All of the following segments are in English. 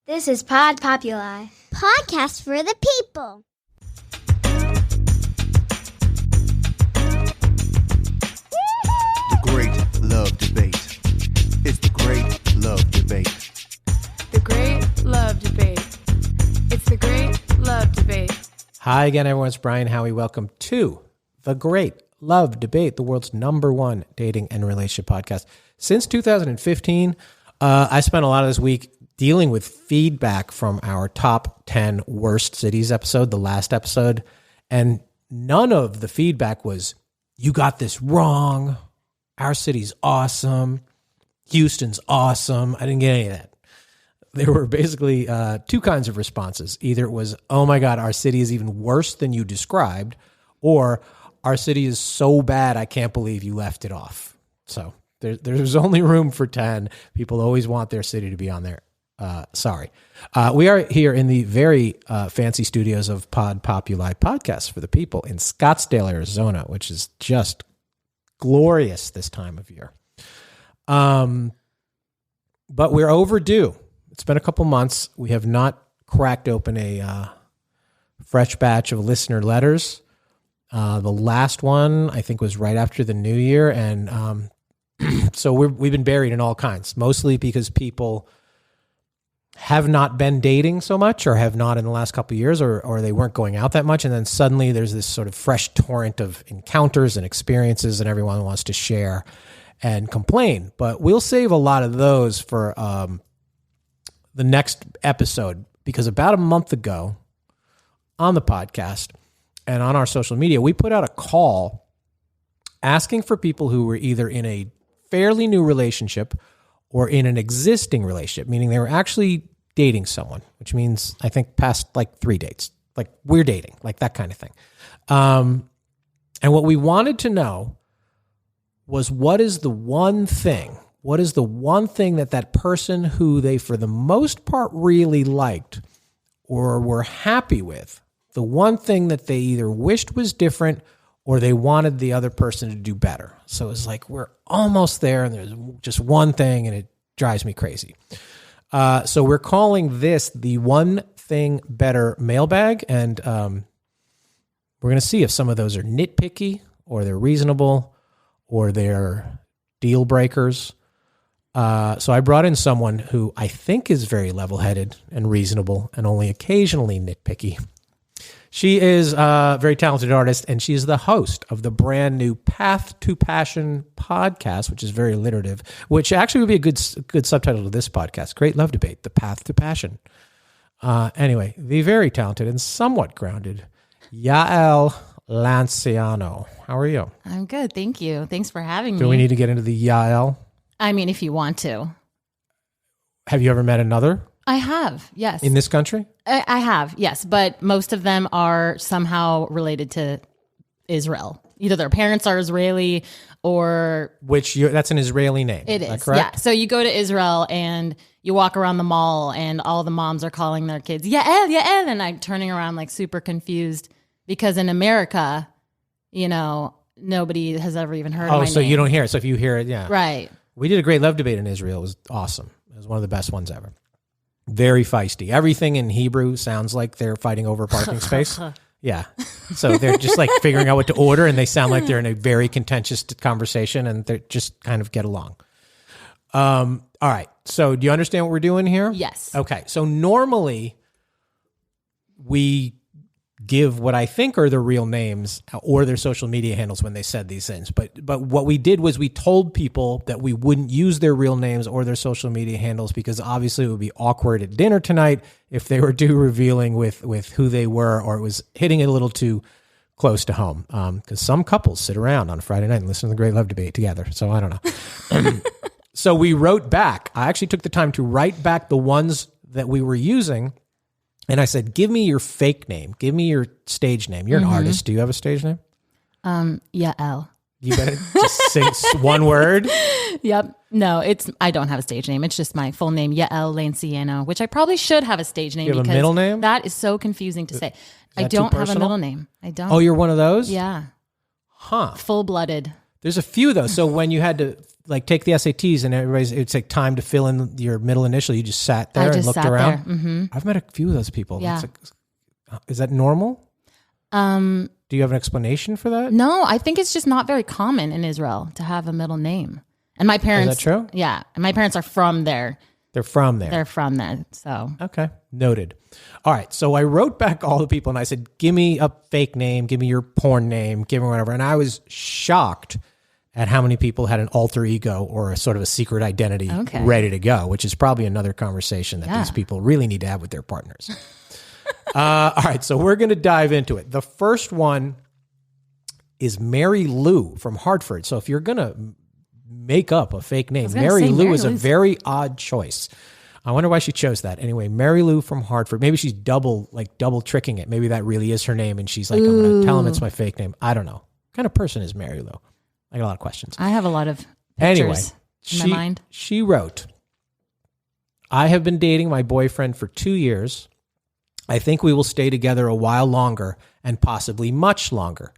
This is Pod Populi. Podcast for the people. The Great Love Debate. It's the Great Love Debate. The Great Love Debate. It's the Great Love Debate. Hi again, everyone. It's Brian Howie. Welcome to The Great Love Debate, the world's #1 dating and relationship podcast. Since 2015, I spent a lot of this week dealing with feedback from our top 10 worst cities episode, the last episode, and none of the feedback was, you got this wrong, our city's awesome, Houston's awesome. I didn't get any of that. There were basically two kinds of responses. Either it was, oh my God, our city is even worse than you described, or our city is so bad, I can't believe you left it off. So there's only room for 10. People always want their city to be on there. Sorry. We are here in the very fancy studios of Pod Populi Podcast for the people in Scottsdale, Arizona, which is just glorious this time of year. But we're overdue. It's been a couple months. We have not cracked open a fresh batch of listener letters. The last one, I think, was right after the new year. And so we've been buried in all kinds, mostly because people have not been dating so much or have not in the last couple of years, or they weren't going out that much. And then suddenly there's this sort of fresh torrent of encounters and experiences and everyone wants to share and complain. But we'll save a lot of those for the next episode, because about a month ago on the podcast and on our social media, we put out a call asking for people who were either in a fairly new relationship or in an existing relationship, meaning they were actually dating someone, which means I think past like 3 dates, like we're dating, like that kind of thing. And what we wanted to know was, what is the one thing that person who they for the most part really liked or were happy with, the one thing that they either wished was different or they wanted the other person to do better. So it's like, we're almost there and there's just one thing and it drives me crazy. So we're calling this the One Thing Better mailbag. And we're going to see if some of those are nitpicky or they're reasonable or they're deal breakers. So I brought in someone who I think is very level-headed and reasonable and only occasionally nitpicky. She is a very talented artist, and she's the host of the brand new Path to Passion podcast, which is very alliterative, which actually would be a good subtitle to this podcast. Great Love Debate, the Path to Passion. Anyway, the very talented and somewhat grounded Yael Lanciano. How are you? I'm good. Thank you. Thanks for having me. Do we need to get into the Yael? I mean, if you want to. Have you ever met another? I have, yes. In this country? I have, yes. But most of them are somehow related to Israel. Either their parents are Israeli or... That's an Israeli name. It is, that correct? Yeah. So you go to Israel and you walk around the mall and all the moms are calling their kids, Yael, Yael. And I'm turning around like super confused because in America, nobody has ever even heard of my name. Oh, so you don't hear it. So if you hear it, yeah. Right. We did a Great Love Debate in Israel. It was awesome. It was one of the best ones ever. Very feisty. Everything in Hebrew sounds like they're fighting over parking space. Yeah. So they're just like figuring out what to order, and they sound like they're in a very contentious conversation, and they just kind of get along. All right. So do you understand what we're doing here? Yes. Okay. So normally we give what I think are the real names or their social media handles when they said these things. But what we did was we told people that we wouldn't use their real names or their social media handles because obviously it would be awkward at dinner tonight if they were too revealing with who they were, or it was hitting it a little too close to home. Because some couples sit around on a Friday night and listen to the Great Love Debate together. So I don't know. So we wrote back. I actually took the time to write back the ones that we were using. And I said, give me your fake name. Give me your stage name. You're an artist. Do you have a stage name? Yael. You got to just sing one word? Yep. No, I don't have a stage name. It's just my full name, Yael Lanciano, which I probably should have a stage name. You have because a middle name? That is so confusing to say. I don't have a middle name. I don't. Oh, you're one of those? Yeah. Huh. Full-blooded. There's a few though. So when you had to like take the SATs and it'd take time to fill in your middle initial, you just sat there and looked around. Mm-hmm. I've met a few of those people. Yeah. Is that normal? Do you have an explanation for that? No, I think it's just not very common in Israel to have a middle name. And my parents, is that true? Yeah, and my parents are from there. They're from there. They're from there. So okay, noted. All right, so I wrote back all the people and I said, "Give me a fake name, give me your porn name, give me whatever." And I was shocked at how many people had an alter ego or a sort of a secret identity ready to go, which is probably another conversation that these people really need to have with their partners. All right, so we're going to dive into it. The first one is Mary Lou from Hartford. So if you're going to make up a fake name, Mary Lou is a very odd choice. I wonder why she chose that. Anyway, Mary Lou from Hartford. Maybe she's double tricking it. Maybe that really is her name, and she's like, I'm going to tell him it's my fake name. I don't know. What kind of person is Mary Lou? I got a lot of questions. I have a lot of pictures in my mind. She wrote, I have been dating my boyfriend for 2 years. I think we will stay together a while longer and possibly much longer.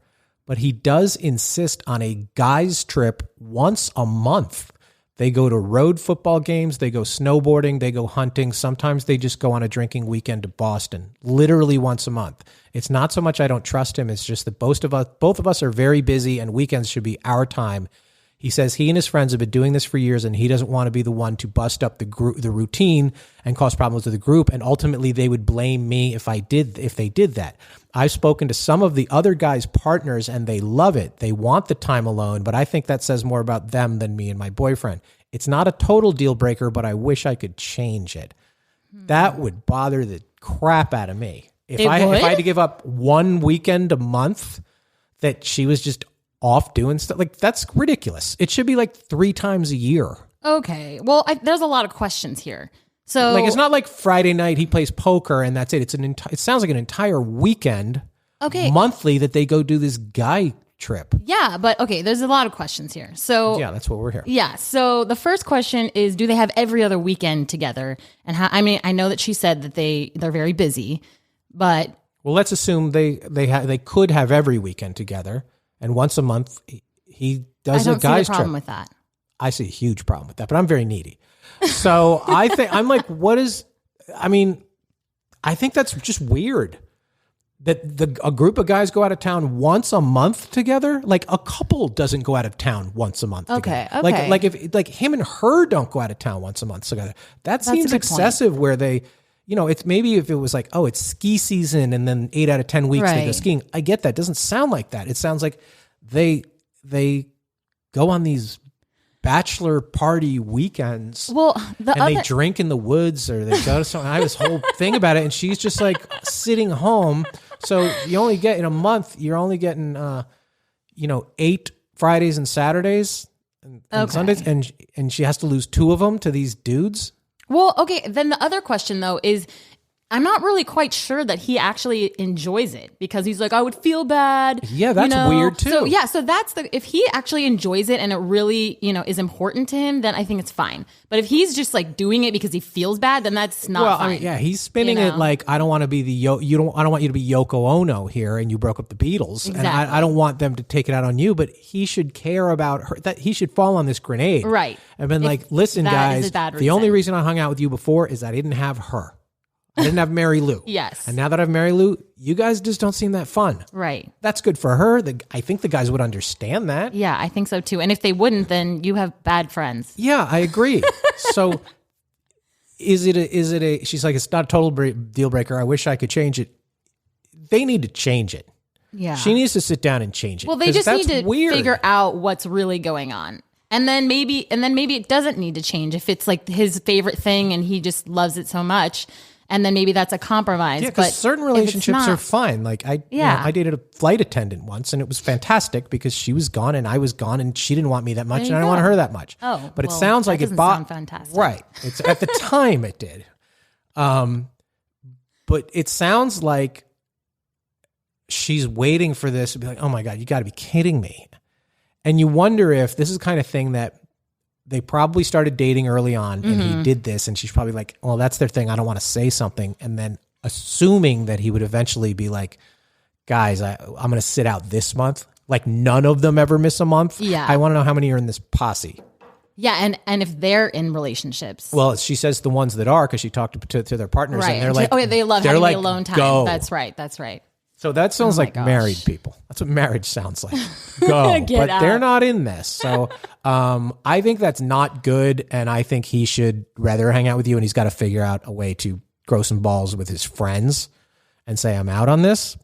But he does insist on a guy's trip once a month. They go to road football games. They go snowboarding. They go hunting. Sometimes they just go on a drinking weekend to Boston, literally once a month. It's not so much I don't trust him. It's just that both of us are very busy and weekends should be our time. He says he and his friends have been doing this for years and he doesn't want to be the one to bust up the routine and cause problems to the group. And ultimately they would blame me if they did that. I've spoken to some of the other guys' partners and they love it. They want the time alone, but I think that says more about them than me and my boyfriend. It's not a total deal breaker, but I wish I could change it. That would bother the crap out of me. If I had to give up one weekend a month that she was just off doing stuff, like that's ridiculous. It should be like 3 times a year. Okay. Well, there's a lot of questions here. So like, it's not like Friday night he plays poker and that's it. It sounds like an entire weekend, monthly, that they go do this guy trip. Yeah, but okay, there's a lot of questions here. So yeah, that's what we're here. Yeah. So the first question is, do they have every other weekend together? And how? I mean, I know that she said that they're very busy, but well, let's assume they could have every weekend together, and once a month he does a guy's trip. I don't see the problem with that. I see a huge problem with that, but I'm very needy. So I think I think that's just weird that a group of guys go out of town once a month together. Like a couple doesn't go out of town once a month together. Okay. Like if him and her don't go out of town once a month together. That seems excessive point. Where they, it's maybe if it was like, oh, it's ski season and then 8 out of 10 weeks they go skiing. I get that. It doesn't sound like that. It sounds like they go on these bachelor party weekends. Well, they drink in the woods or they go to something. I have this whole thing about it, and she's just like sitting home. So you only get in a month, you're only getting 8 Fridays and Saturdays and Sundays, and she has to lose 2 of them to these dudes. Well, okay. Then the other question though is, I'm not really quite sure that he actually enjoys it, because he's like, I would feel bad. Yeah, that's weird too. So that's if he actually enjoys it and it really, is important to him, then I think it's fine. But if he's just like doing it because he feels bad, then that's not fine. I mean, yeah, he's spinning it like, I don't want to be I don't want you to be Yoko Ono here and you broke up the Beatles. Exactly. And I don't want them to take it out on you, but he should care about her, that he should fall on this grenade. Right. And been like, listen guys, the only reason I hung out with you before is I didn't have her. I didn't have Mary Lou. Yes. And now that I have Mary Lou, you guys just don't seem that fun. Right. That's good for her. I think the guys would understand that. Yeah, I think so too. And if they wouldn't, then you have bad friends. Yeah, I agree. So is it a, she's like, it's not a total deal breaker. I wish I could change it. They need to change it. Yeah. She needs to sit down and change it. Well, they just need to figure out what's really going on. And then maybe it doesn't need to change if it's like his favorite thing and he just loves it so much. And then maybe that's a compromise. Yeah, because certain relationships are fine. Like I dated a flight attendant once, and it was fantastic because she was gone and I was gone, and she didn't want me that much, and I didn't want her that much. Oh, but it sounds like it sound fantastic, right? It's at the time it did, but it sounds like she's waiting for this to be like, oh my God, you got to be kidding me, and you wonder if this is the kind of thing that. They probably started dating early on and he did this, and she's probably like, well, that's their thing. I don't want to say something. And then assuming that he would eventually be like, guys, I'm going to sit out this month. Like none of them ever miss a month. Yeah. I want to know how many are in this posse. Yeah, and if they're in relationships. Well, she says the ones that are because she talked to their partners right. and they're like, oh, yeah, they love they're having like, the alone time. go. That's right. So that sounds Oh my like gosh. married people. That's what marriage sounds like. Go. Get But they're out. not in this. So I think that's not good. And I think he should rather hang out with you and he's got to figure out a way to grow some balls with his friends and say, I'm out on this.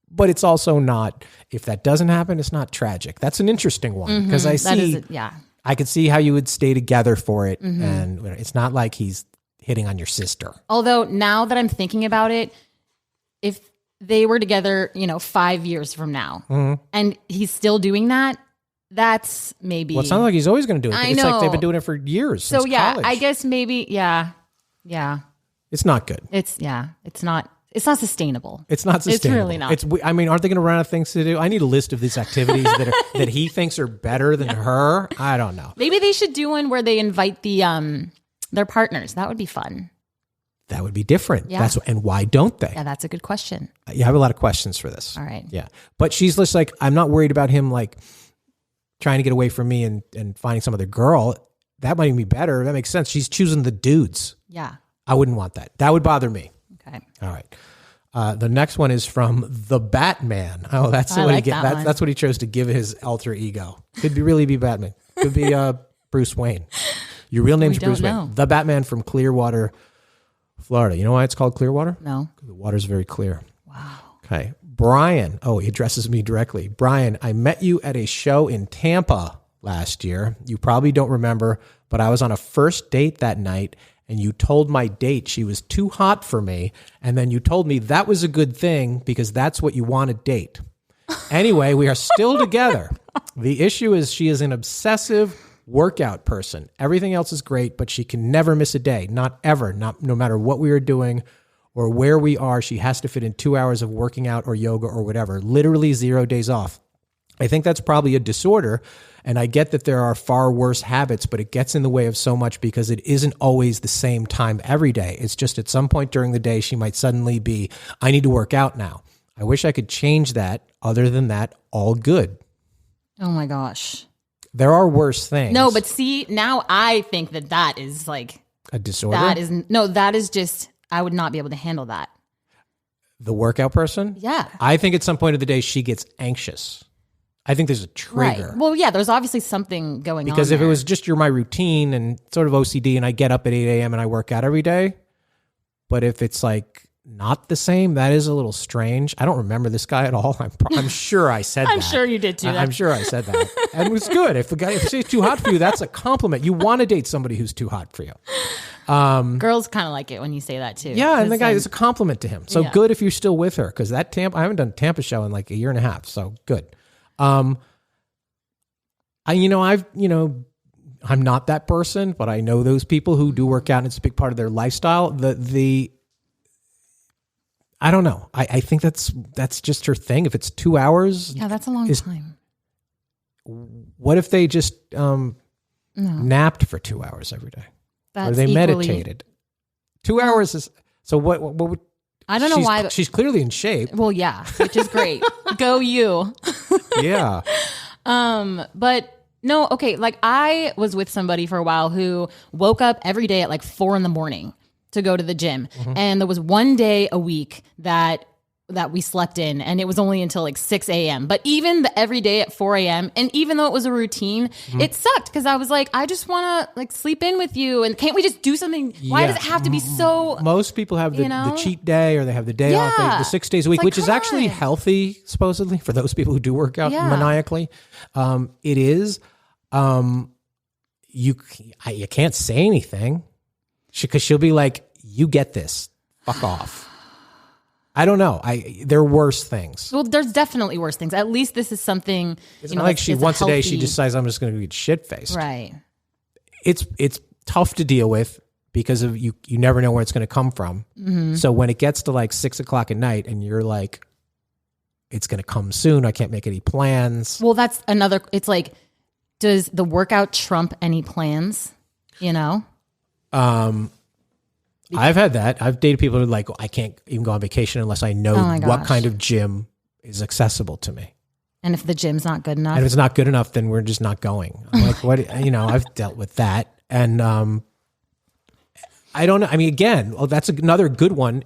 But it's also not, if that doesn't happen, it's not tragic. That's an interesting one because I could see how you would stay together for it. And it's not like he's hitting on your sister. Although now that I'm thinking about it, if they were together, 5 years from now and he's still doing that, that's maybe. Well, it sounds like he's always going to do it. I It's know. like they've been doing it for years. So since yeah, college. I guess maybe, yeah. It's not good. It's not sustainable. It's not sustainable. It's really not. Aren't they going to run out of things to do? I need a list of these activities that he thinks are better than her. I don't know. Maybe they should do one where they invite their partners. That would be fun. That would be different. Yeah. And why don't they? Yeah, that's a good question. You have a lot of questions for this. All right. Yeah. But she's just like, I'm not worried about him like trying to get away from me and finding some other girl. That might even be better. That makes sense. She's choosing the dudes. Yeah. I wouldn't want that. That would bother me. Okay. All right. The next one is from the Batman. Oh, that's I what like he that one. that's what he chose to give his alter ego. Could really be Batman. Could be Bruce Wayne. Your real name's We don't Bruce know. Wayne. The Batman from Clearwater, Florida. You know why it's called Clearwater? No. The water's very clear. Wow. Okay. Brian. Oh, he addresses me directly. Brian, I met you at a show in Tampa last year. You probably don't remember, but I was on a first date that night and you told my date she was too hot for me. And then you told me that was a good thing because that's what you want to date. Anyway, we are still together. The issue is she is an obsessive workout person. Everything else is great, but she can never miss a day. Not ever. No matter what we are doing or where we are, she has to fit in 2 hours of working out or yoga or whatever. Literally 0 days off. I think that's probably a disorder. And I get that there are far worse habits, but it gets in the way of so much because it isn't always the same time every day. It's just at some point during the day, she might suddenly be, I need to work out now. I wish I could change that. Other than that, all good. Oh my gosh. There are worse things. No, but see, now I think that is like a disorder? that is just, I would not be able to handle that. The workout person? Yeah. I think at some point of the day, she gets anxious. I think there's a trigger. Right. Well, yeah, there's obviously something going on. Because if it there. was just my routine and sort of OCD and I get up at 8 a.m. and I work out every day, but if it's like not the same, that is a little strange. I don't remember this guy at all. I'm sure I said that. I'm sure you did too. I'm sure I said that. And it was good. If she's too hot for you, that's a compliment. You want to date somebody who's too hot for you. Girls kind of like it when you say that too. Yeah, and the guy is a compliment to him. So Yeah. good if you're still with her because I haven't done a Tampa show in like a year and a half. So good. I'm not that person, but I know those people who do work out and it's a big part of their lifestyle. I don't know. I think that's just her thing. If it's 2 hours, Yeah, that's a long time. what if they just napped for 2 hours every day? That's Or they equally- meditated? 2 hours is, so what would, I don't know why. But, she's clearly in shape. well, yeah, which is great. Go you. Yeah. But no, okay. Like I was with somebody for a while who woke up every day at like 4 a.m. to go to the gym. And there was one day a week that we slept in and it was only until like 6 a.m. But even the every day at 4 a.m. and even though it was a routine, it sucked because I was like, I just want to like sleep in with you. And can't we just do something? Why Yeah. does it have to be so? Most people have the, You know? the cheat day or they have the day off, Yeah. the 6 days a week, It's like, which is come actually on. healthy, supposedly, for those people who do work out Yeah. maniacally. It is. You can't say anything because she'll be like, you get this. Fuck off. I don't know. There are worse things. Well, there's definitely worse things. At least this is something. It's not like she it's once a day she healthy- decides I'm just going to get shit faced. Right. It's tough to deal with because of you never know where it's going to come from. So when it gets to like 6 o'clock at night and you're like, it's going to come soon. I can't make any plans. Well, that's another. It's like, does the workout trump any plans? You know. I've had that. I've dated people who are like, I can't even go on vacation unless I know Oh my what gosh. kind of gym is accessible to me. And if the gym's not good enough, And if it's not good enough, then we're just not going. I'm like, what? You know, I've dealt with that. And I don't know. I mean, again, well, that's another good one.